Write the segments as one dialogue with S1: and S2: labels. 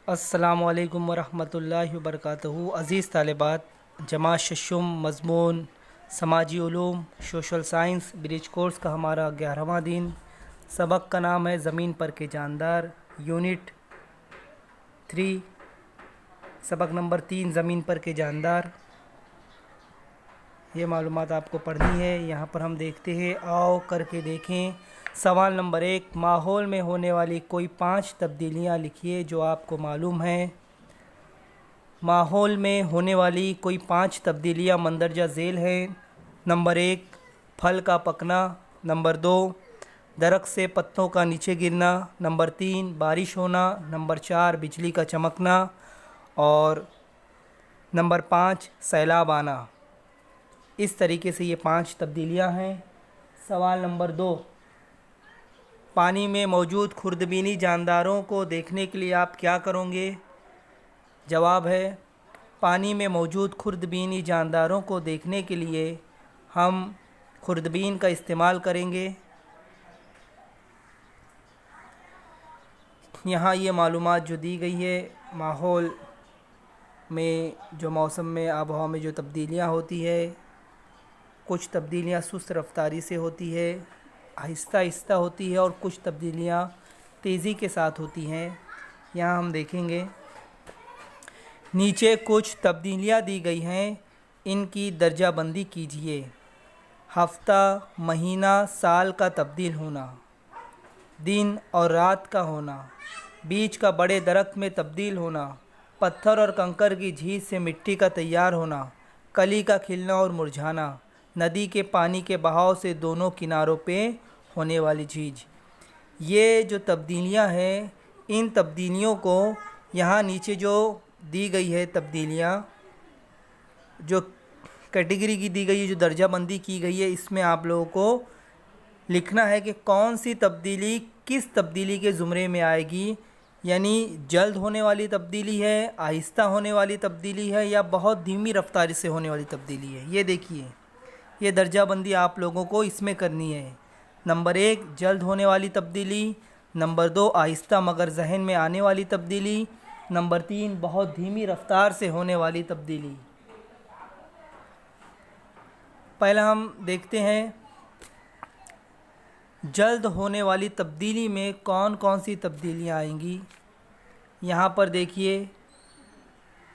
S1: السلام علیکم ورحمۃ اللہ وبرکاتہ۔ عزیز طالبات، جماعت ششم مضمون سماجی علوم سوشل سائنس برج کورس کا ہمارا 11واں دن۔ سبق کا نام ہے زمین پر کے جاندار، یونٹ 3، سبق نمبر 3 زمین پر کے جاندار۔ یہ معلومات آپ کو پڑھنی ہے۔ یہاں پر ہم دیکھتے ہیں، آؤ کر کے دیکھیں۔ سوال نمبر 1، ماحول میں ہونے والی کوئی 5 تبدیلیاں لکھیے جو آپ کو معلوم ہیں۔ ماحول میں ہونے والی کوئی 5 تبدیلیاں مندرجہ ذیل ہیں۔ نمبر 1، پھل کا پکنا۔ نمبر 2، درخت سے پتوں کا نیچے گرنا۔ نمبر 3، بارش ہونا۔ نمبر 4، بجلی کا چمکنا۔ اور نمبر 5، سیلاب آنا۔ اس طریقے سے یہ 5 تبدیلیاں ہیں۔ سوال نمبر 2، پانی میں موجود خوردبینی جانداروں کو دیکھنے کے لیے آپ کیا کرو گے؟ جواب ہے، پانی میں موجود خوردبینی جانداروں کو دیکھنے کے لیے ہم خوردبین کا استعمال کریں گے۔ یہاں یہ معلومات جو دی گئی ہے، ماحول میں جو موسم میں آب و ہوا میں جو تبدیلیاں ہوتی ہے، کچھ تبدیلیاں سست رفتاری سے ہوتی ہے، آہستہ آہستہ ہوتی ہے، اور کچھ تبدیلیاں تیزی کے ساتھ ہوتی ہیں۔ یہاں ہم دیکھیں گے، نیچے کچھ تبدیلیاں دی گئی ہیں، ان کی درجہ بندی کیجیے۔ ہفتہ، مہینہ، سال کا تبدیل ہونا، دن اور رات کا ہونا، بیج کا بڑے درخت میں تبدیل ہونا، پتھر اور کنکر کی جھیز سے مٹی کا تیار ہونا، کلی کا کھلنا اور مرجھانا، ندی کے پانی کے بہاؤ سے دونوں کناروں پہ ہونے والی جھیج۔ یہ جو تبدیلیاں ہیں، ان تبدیلیوں کو یہاں نیچے جو دی گئی ہے تبدیلیاں، جو کیٹیگری کی دی گئی ہے، جو درجہ بندی کی گئی ہے، اس میں آپ لوگوں کو لکھنا ہے کہ کون سی تبدیلی کس تبدیلی کے زمرے میں آئے گی، یعنی جلد ہونے والی تبدیلی ہے، آہستہ ہونے والی تبدیلی ہے، یا بہت دھیمی رفتار سے ہونے والی تبدیلی ہے۔ یہ دیکھیے، یہ درجہ بندی آپ لوگوں کو اس میں کرنی ہے۔ نمبر 1، جلد ہونے والی تبدیلی۔ نمبر 2، آہستہ مگر ذہن میں آنے والی تبدیلی۔ نمبر 3، بہت دھیمی رفتار سے ہونے والی تبدیلی۔ پہلا ہم دیکھتے ہیں، جلد ہونے والی تبدیلی میں کون کون سی تبدیلیاں آئیں گی۔ یہاں پر دیکھیے،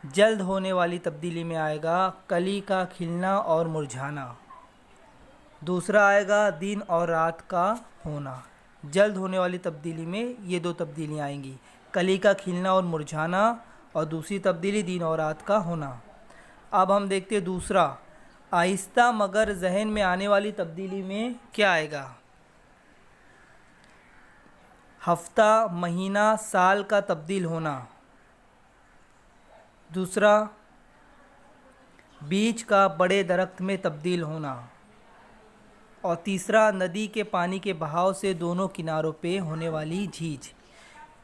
S1: جلد ہونے والی تبدیلی میں آئے گا کلی کا کھلنا اور مرجھانا۔ دوسرا آئے گا دن اور رات کا ہونا۔ جلد ہونے والی تبدیلی میں یہ 2 تبدیلیاں آئیں گی، کلی کا کھلنا اور مرجھانا، اور دوسری تبدیلی دن اور رات کا ہونا۔ اب ہم دیکھتے ہیں دوسرا، آہستہ مگر ذہن میں آنے والی تبدیلی میں کیا آئے گا؟ ہفتہ، مہینہ، سال کا تبدیل ہونا۔ دوسرا، بیج کا بڑے درخت میں تبدیل ہونا۔ اور تیسرا، ندی کے پانی کے بہاؤ سے دونوں کناروں پہ ہونے والی جھیج۔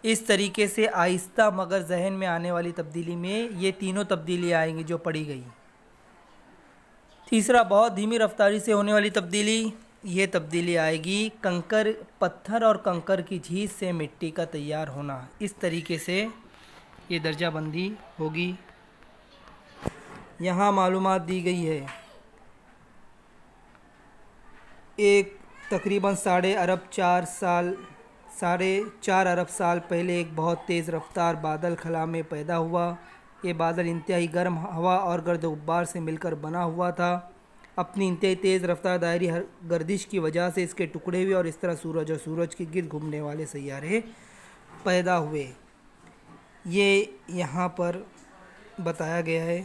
S1: اس طریقے سے آہستہ مگر ذہن میں آنے والی تبدیلی میں یہ تینوں تبدیلی آئیں گی جو پڑھی گئی۔ تیسرا، بہت دھیمی رفتاری سے ہونے والی تبدیلی، یہ تبدیلی آئے گی کنکر، پتھر اور کنکر کی جھیز سے مٹی کا تیار ہونا۔ اس طریقے سے یہ درجہ بندی ہوگی۔ یہاں معلومات دی گئی ہے، ایک تقریباً 4.5 ارب سال پہلے ایک بہت تیز رفتار بادل خلا میں پیدا ہوا۔ یہ بادل انتہائی گرم ہوا اور گرد و غبار سے مل کر بنا ہوا تھا۔ اپنی انتہائی تیز رفتار دائری گردش کی وجہ سے اس کے ٹکڑے ہوئے اور اس طرح سورج اور سورج کے گرد گھومنے والے سیارے پیدا ہوئے۔ یہ یہاں پر بتایا گیا ہے۔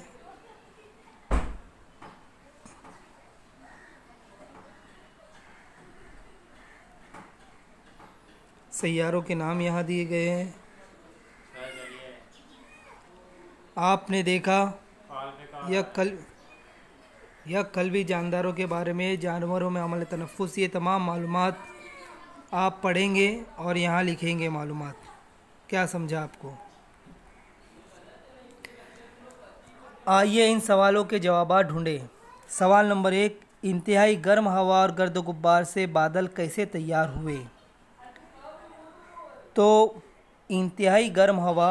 S1: سیاروں کے نام یہاں دیے گئے ہیں۔ آپ نے دیکھا یا قلبی جانداروں کے بارے میں، جانوروں میں عمل تنفس، یہ تمام معلومات آپ پڑھیں گے اور یہاں لکھیں گے معلومات۔ کیا سمجھا آپ کو؟ آئیے ان سوالوں کے جوابات ڈھونڈیں۔ سوال نمبر 1، انتہائی گرم ہوا اور گرد و غبار سے بادل کیسے تیار ہوئے؟ تو انتہائی گرم ہوا